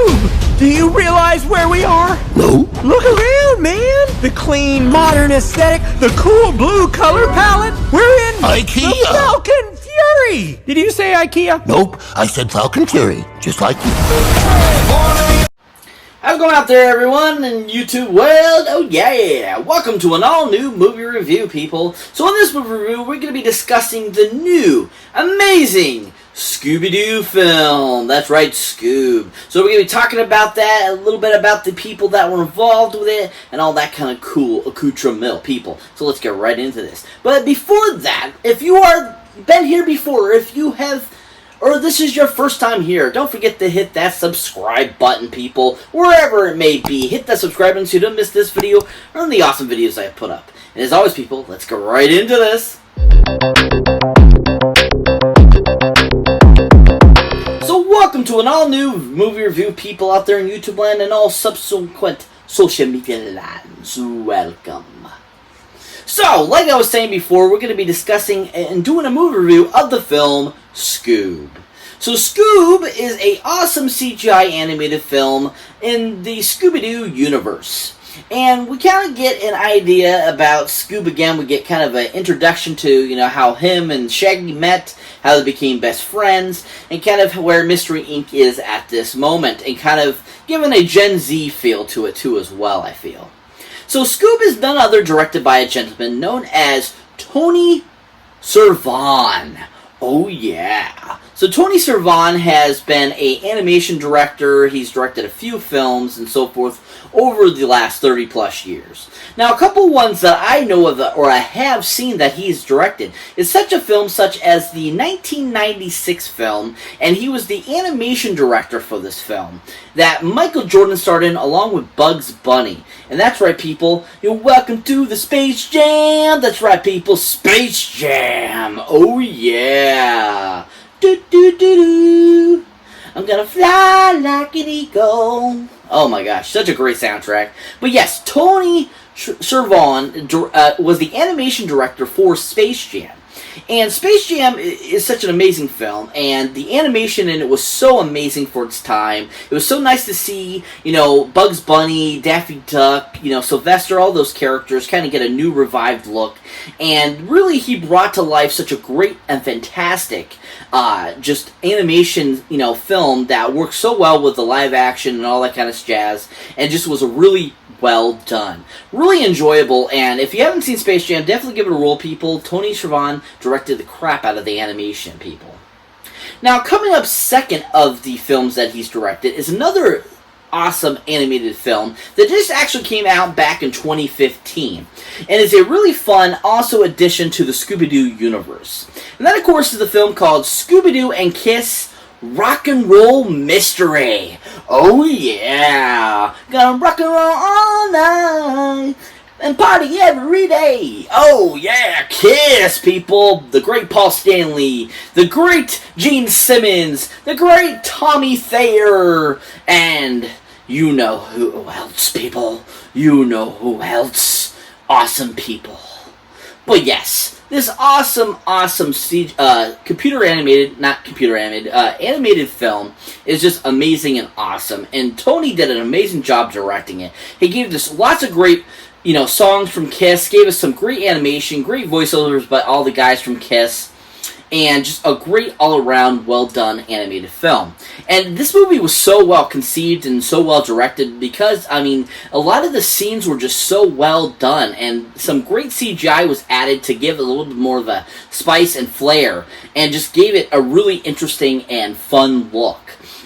Scoob! Do you realize where we are? No. Look around, man! The clean, modern aesthetic, the cool blue color palette. We're in IKEA. the Falcon Fury! Did you say IKEA? Nope, I said Falcon Fury, just like you. How's it going out there, everyone, in YouTube world? Oh yeah! Welcome to an all-new movie review, people. So in this movie review, we're going to be discussing the new, amazing Scooby-Doo film. That's right, Scoob. So we're going to be talking about that, a little bit about the people that were involved with it, and all that kind of cool accoutrement, people. So let's get right into this. But before that, if you are been here before, if you have, or this is your first time here, don't forget to hit that subscribe button, people, wherever it may be. Hit that subscribe button so you don't miss this video or the awesome videos I put up. And as always, people, let's go right into this. So welcome to an all-new movie review, people out there in YouTube land and all subsequent social media lands. Welcome. So, like I was saying before, we're going to be discussing and doing a movie review of the film Scoob. So Scoob is an awesome CGI animated film in the Scooby-Doo universe. And we kind of get an idea about Scoob again. We get kind of an introduction to, you know, how him and Shaggy met, how they became best friends, and kind of where Mystery Inc. is at this moment, and kind of giving a Gen Z feel to it too as well, I feel. So Scoob is none other directed by a gentleman known as Tony Servan. Oh yeah. So Tony Servan has been an animation director. He's directed a few films and so forth over the last 30 plus years. Now a couple ones that I know of or I have seen that he's directed is such a film such as the 1996 film, and he was the animation director for this film that Michael Jordan starred in along with Bugs Bunny. And that's right, people, you're welcome to the Space Jam. That's right, people, Space Jam. Oh yeah. Do do do do. I'm gonna fly like an eagle. Oh my gosh, such a great soundtrack. But yes, Tony Servan was the animation director for Space Jam. And Space Jam is such an amazing film, and the animation in it was so amazing for its time. It was so nice to see, you know, Bugs Bunny, Daffy Duck, you know, Sylvester, all those characters kind of get a new revived look. And really, he brought to life such a great and fantastic just animation, you know, film that worked so well with the live action and all that kind of jazz, and just was a really well done. Really enjoyable, and if you haven't seen Space Jam, definitely give it a roll, people. Tony Servan directed the crap out of the animation, people. Now, coming up second of the films that he's directed is another awesome animated film that just actually came out back in 2015, and is a really fun also addition to the Scooby-Doo universe. And that, of course, is the film called Scooby-Doo and Kiss Rock and Roll Mystery. Oh yeah, gonna rock and roll all night and party every day. Oh yeah, Kiss, people. The great Paul Stanley, the great Gene Simmons, the great Tommy Thayer, and you know who else, people. You know who else. Awesome people. But yes, this awesome animated film is just amazing and awesome. And Tony did an amazing job directing it. He gave us lots of great, you know, songs from Kiss, gave us some great animation, great voiceovers by all the guys from Kiss, and just a great all-around, well-done animated film. And this movie was so well conceived and so well directed because, I mean, a lot of the scenes were just so well done, and some great CGI was added to give it a little bit more of a spice and flair, and just gave it a really interesting and fun look.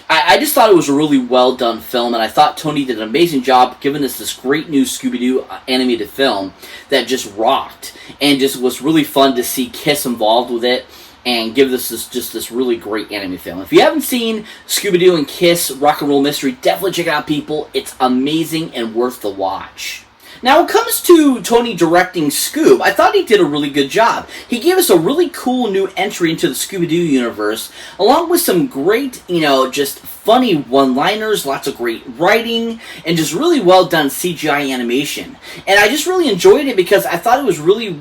I just thought it was a really well done film, and I thought Tony did an amazing job giving us this great new Scooby-Doo animated film that just rocked, and just was really fun to see Kiss involved with it, and give this this really great anime film. If you haven't seen Scooby-Doo and Kiss Rock and Roll Mystery, definitely check it out, people. It's amazing and worth the watch. Now, when it comes to Tony directing Scoob, I thought he did a really good job. He gave us a really cool new entry into the Scooby-Doo universe, along with some great, you know, just funny one-liners, lots of great writing, and just really well done CGI animation. And I just really enjoyed it because I thought it was really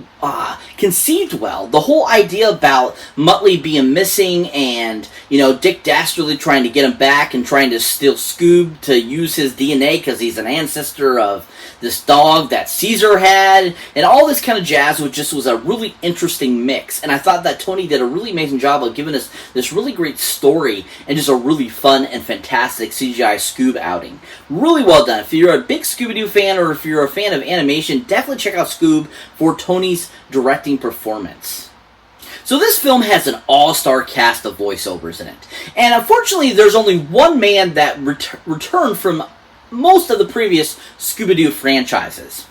conceived well. The whole idea about Muttley being missing and, Dick Dastardly trying to get him back and trying to steal Scoob to use his DNA because he's an ancestor of this dog that Caesar had, and all this kind of jazz was a really interesting mix. And I thought that Tony did a really amazing job of giving us this really great story and just a really fun and fantastic CGI Scoob outing. Really well done. If you're a big Scooby-Doo fan or if you're a fan of animation, definitely check out Scoob for Tony's directing performance. So this film has an all-star cast of voiceovers in it. And unfortunately, there's only one man that returned from most of the previous Scooby-Doo franchises.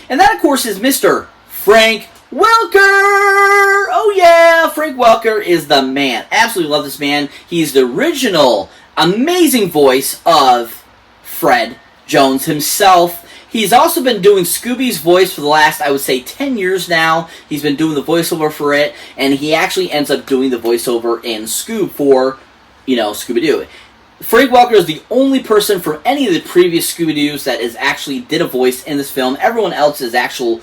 And that, of course, is Mr. Frank Welker! Oh yeah, Frank Welker is the man. Absolutely love this man. He's the original, amazing voice of Fred Jones himself. He's also been doing Scooby's voice for the last, I would say, 10 years now. He's been doing the voiceover for it, and he actually ends up doing the voiceover in Scoob for, Scooby-Doo. Frank Welker is the only person from any of the previous Scooby-Doos that is actually did a voice in this film. Everyone else is actual,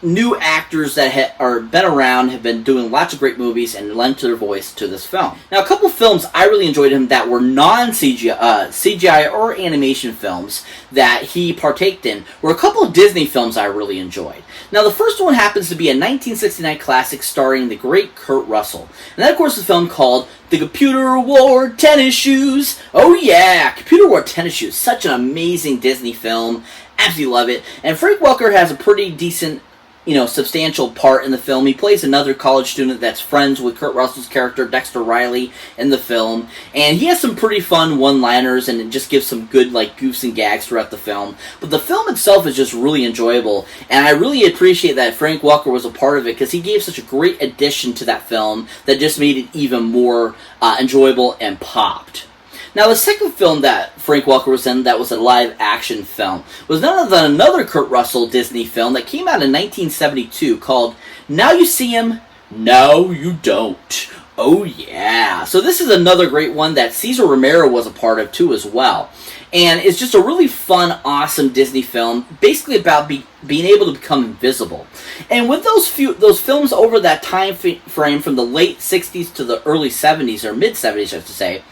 new actors that are been around, have been doing lots of great movies and lent their voice to this film. Now, a couple films I really enjoyed him that were non-CGI or animation films that he partaked in were a couple of Disney films I really enjoyed. Now, the first one happens to be a 1969 classic starring the great Kurt Russell. And that, of course, is a film called The Computer Wore Tennis Shoes. Oh yeah, Computer Wore Tennis Shoes. Such an amazing Disney film. Absolutely love it. And Frank Welker has a pretty decent, substantial part in the film. He plays another college student that's friends with Kurt Russell's character, Dexter Riley, in the film. And he has some pretty fun one-liners, and it just gives some good, goofs and gags throughout the film. But the film itself is just really enjoyable, and I really appreciate that Frank Welker was a part of it, because he gave such a great addition to that film that just made it even more enjoyable and popped. Now, the second film that Frank Welker was in that was a live-action film was none other than another Kurt Russell Disney film that came out in 1972 called Now You See Him, Now You Don't. Oh, yeah. So this is another great one that Cesar Romero was a part of, too, as well. And it's just a really fun, awesome Disney film, basically about being able to become invisible. And with those films over that time frame from the late 60s to the early 70s, or mid-70s, I should say,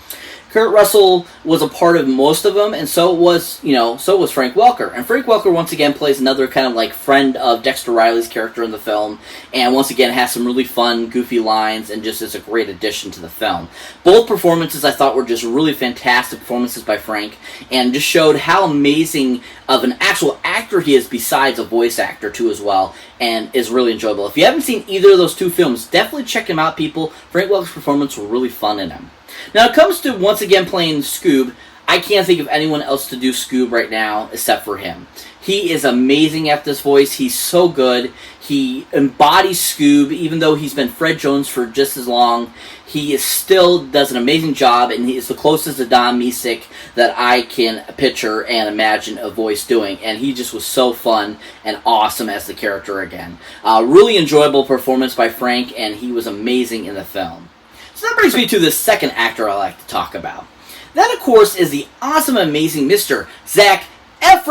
Kurt Russell was a part of most of them, and so was Frank Welker. And Frank Welker once again plays another kind of friend of Dexter Riley's character in the film, and once again has some really fun, goofy lines, and just is a great addition to the film. Both performances I thought were just really fantastic performances by Frank, and just showed how amazing of an actual actor he is besides a voice actor too as well, and is really enjoyable. If you haven't seen either of those two films, definitely check them out, people. Frank Welker's performance was really fun in them. Now, it comes to, once again, playing Scoob. I can't think of anyone else to do Scoob right now except for him. He is amazing at this voice. He's so good. He embodies Scoob, even though he's been Fred Jones for just as long. He still does an amazing job, and he is the closest to Don Misick that I can picture and imagine a voice doing. And he just was so fun and awesome as the character again. Really enjoyable performance by Frank, and he was amazing in the film. So that brings me to the second actor I like to talk about. That, of course, is the awesome, amazing Mr. Zac Efron!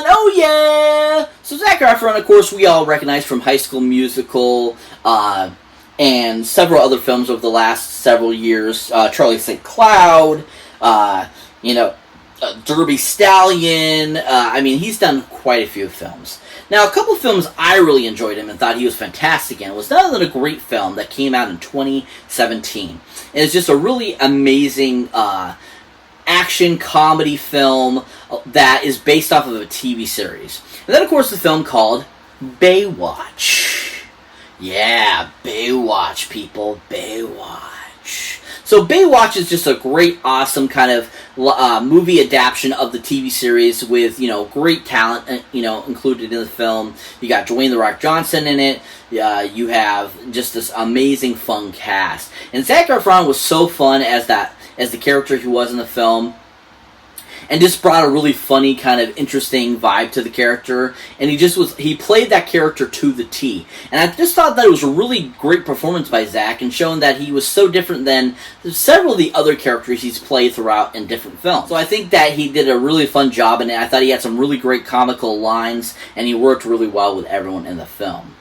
Oh, yeah! So Zac Efron, of course, we all recognize from High School Musical and several other films over the last several years. Charlie St. Cloud, Derby Stallion. He's done quite a few films. Now, a couple films I really enjoyed him and thought he was fantastic in was none other than a great film that came out in 2017. And it's just a really amazing action comedy film that is based off of a TV series. And then, of course, the film called Baywatch. Yeah, Baywatch, people. Baywatch. So Baywatch is just a great, awesome kind of movie adaptation of the TV series with, great talent, included in the film. You got Dwayne "The Rock" Johnson in it. You have just this amazing, fun cast. And Zac Efron was so fun as the character he was in the film. and just brought a really funny, kind of interesting vibe to the character. And he played that character to the T. And I just thought that it was a really great performance by Zac, and showing that he was so different than several of the other characters he's played throughout in different films. So I think that he did a really fun job in it. I thought he had some really great comical lines, and he worked really well with everyone in the film.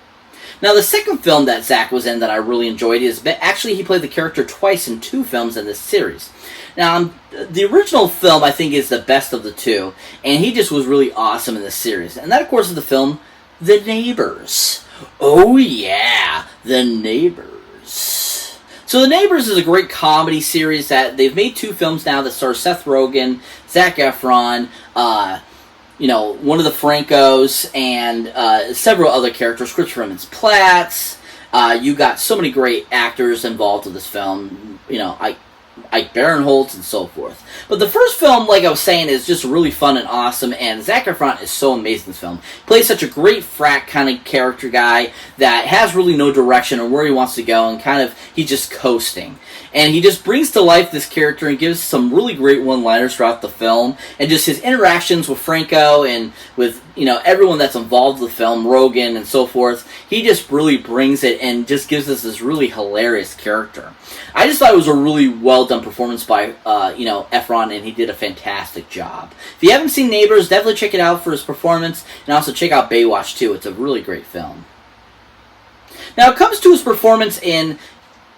Now, the second film that Zac was in that I really enjoyed is, actually, he played the character twice in 2 films in this series. Now, the original film, I think, is the best of the 2, and he just was really awesome in this series. And that, of course, is the film The Neighbors. Oh, yeah, The Neighbors. So, The Neighbors is a great comedy series that they've made 2 films now that stars Seth Rogen, Zac Efron, one of the Francos, and several other characters. Christopher Platts. You got so many great actors involved with this film. Ike Barinholtz and so forth. But the first film, like I was saying, is just really fun and awesome, and Zac Efron is so amazing in this film. He plays such a great frat kind of character guy that has really no direction or where he wants to go, and he's just coasting. And he just brings to life this character and gives some really great one-liners throughout the film, and just his interactions with Franco and with, everyone that's involved with the film, Rogan and so forth. He just really brings it and just gives us this really hilarious character. I just thought it was a really well-done performance by, Efron, and he did a fantastic job. If you haven't seen Neighbors, definitely check it out for his performance, and also check out Baywatch, too. It's a really great film. Now, it comes to his performance in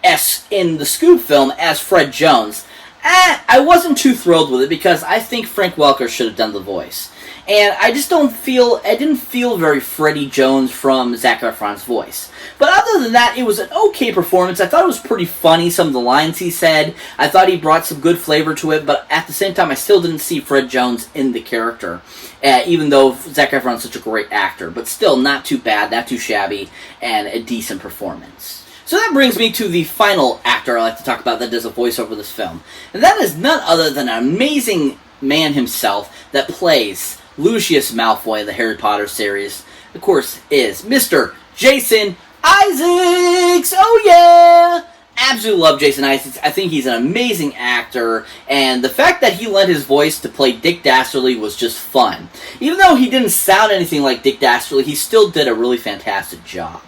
the Scoob film as Fred Jones. I wasn't too thrilled with it because I think Frank Welker should have done the voice. And I didn't feel very Freddie Jones from Zac Efron's voice. But other than that, it was an okay performance. I thought it was pretty funny, some of the lines he said. I thought he brought some good flavor to it, but at the same time, I still didn't see Fred Jones in the character. Even though Zac Efron's such a great actor. But still, not too bad, not too shabby, and a decent performance. So that brings me to the final actor I like to talk about that does a voice over this film. And that is none other than an amazing man himself that plays Lucius Malfoy in the Harry Potter series. Of course, is Mr. Jason Isaacs! Oh yeah! Absolutely love Jason Isaacs. I think he's an amazing actor, and the fact that he lent his voice to play Dick Dastardly was just fun. Even though he didn't sound anything like Dick Dastardly, he still did a really fantastic job.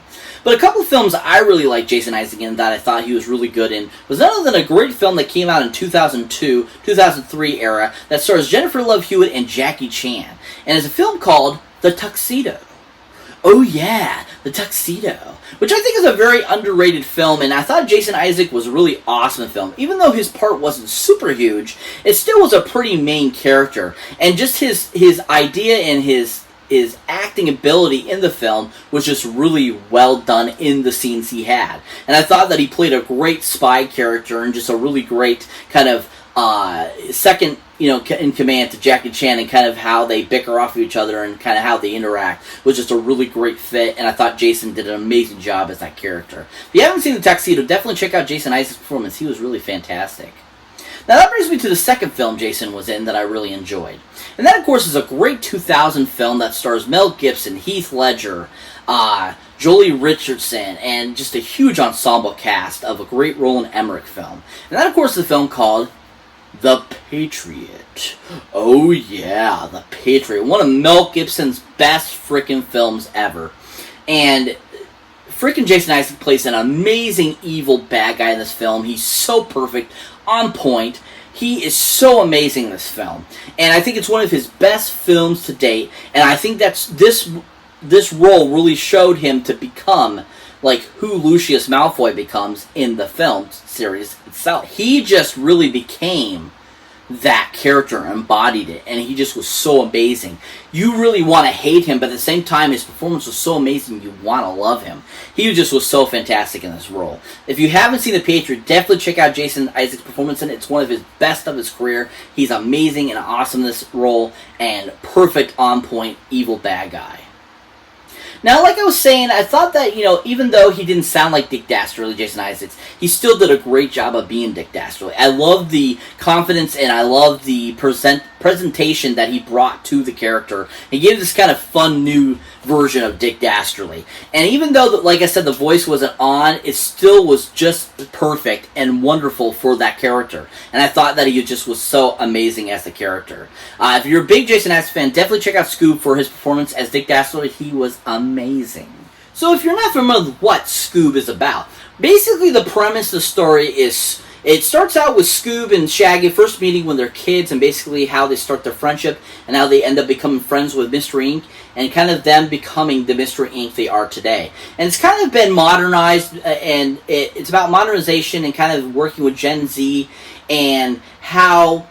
But a couple of films I really like Jason Isaacs in that I thought he was really good in was none other than a great film that came out in 2002, 2003 era that stars Jennifer Love Hewitt and Jackie Chan. And it's a film called The Tuxedo. Oh yeah, The Tuxedo. Which I think is a very underrated film, and I thought Jason Isaacs was a really awesome in the film. Even though his part wasn't super huge, it still was a pretty main character. And just his idea and his acting ability in the film was just really well done in the scenes he had. And I thought that he played a great spy character and just a really great kind of second, in command to Jackie Chan, and kind of how they bicker off of each other and kind of how they interact was just a really great fit, and I thought Jason did an amazing job as that character. If you haven't seen The Tuxedo, definitely check out Jason Isaacs' performance. He was really fantastic. Now that brings me to the second film Jason was in that I really enjoyed. And that, of course, is a great 2000 film that stars Mel Gibson, Heath Ledger, Jolie Richardson, and just a huge ensemble cast of a great Roland Emmerich film. And that, of course, is a film called The Patriot. Oh yeah, The Patriot. One of Mel Gibson's best frickin' films ever. And frickin' Jason Isaacs plays an amazing evil bad guy in this film. He's so perfect, on point. He is so amazing in this film. And I think it's one of his best films to date. And I think that's this role really showed him to become like who Lucius Malfoy becomes in the film series itself. He just really became that character, embodied it, and he just was so amazing. You really want to hate him, but at the same time, his performance was so amazing, you want to love him. He just was so fantastic in this role. If you haven't seen The Patriot, definitely check out Jason Isaacs' performance in it. It's one of his best of his career. He's amazing and awesome in this role, and perfect, on-point, evil bad guy. Now, like I was saying, I thought that, even though he didn't sound like Dick Dastardly, Jason Isaacs, he still did a great job of being Dick Dastardly. I love the confidence and I love the presentation that he brought to the character. He gave this kind of fun new version of Dick Dastardly. And even though, like I said, the voice wasn't on, it still was just perfect and wonderful for that character. And I thought that he just was so amazing as the character. If you're a big Jason X fan, definitely check out Scoob for his performance as Dick Dastardly. He was amazing. So if you're not familiar with what Scoob is about, basically the premise of the story is, it starts out with Scoob and Shaggy first meeting when they're kids, and basically how they start their friendship and how they end up becoming friends with Mr. Inc. and kind of them becoming the Mr. Inc. they are today. And it's kind of been modernized, and it's about modernization and kind of working with Gen Z and how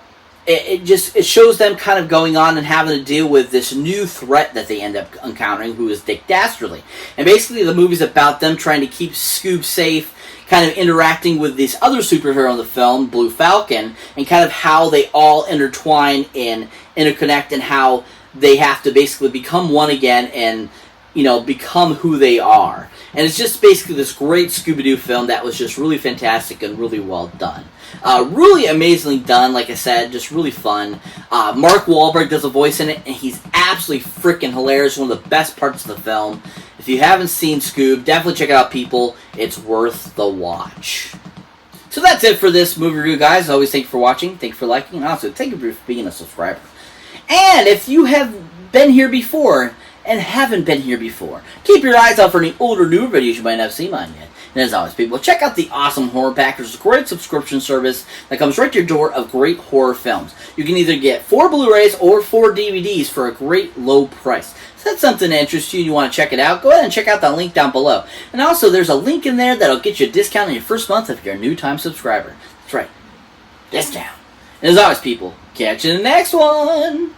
it shows them kind of going on and having to deal with this new threat that they end up encountering, who is Dick Dastardly. And basically the movie's about them trying to keep Scoob safe, kind of interacting with this other superhero in the film, Blue Falcon, and kind of how they all intertwine and interconnect, and how they have to basically become one again and, you know, become who they are. And it's just basically this great Scooby-Doo film that was just really fantastic and really well done. Really amazingly done, like I said, just really fun. Mark Wahlberg does a voice in it, and he's absolutely freaking hilarious. One of the best parts of the film. If you haven't seen Scoob, definitely check it out, people. It's worth the watch. So that's it for this movie review, guys. As always, thank you for watching, thank you for liking, and also thank you for being a subscriber. And if you have been here before and haven't been here before, keep your eyes out for any older, newer videos you might not have seen mine yet. And as always, people, check out the Awesome Horror Packers, a great subscription service that comes right to your door of great horror films. You can either get 4 Blu-rays or 4 DVDs for a great low price. If that's something that interests you and you want to check it out, go ahead and check out that link down below. And also, there's a link in there that'll get you a discount on your first month if you're a new-time subscriber. That's right. Discount. And as always, people, catch you in the next one.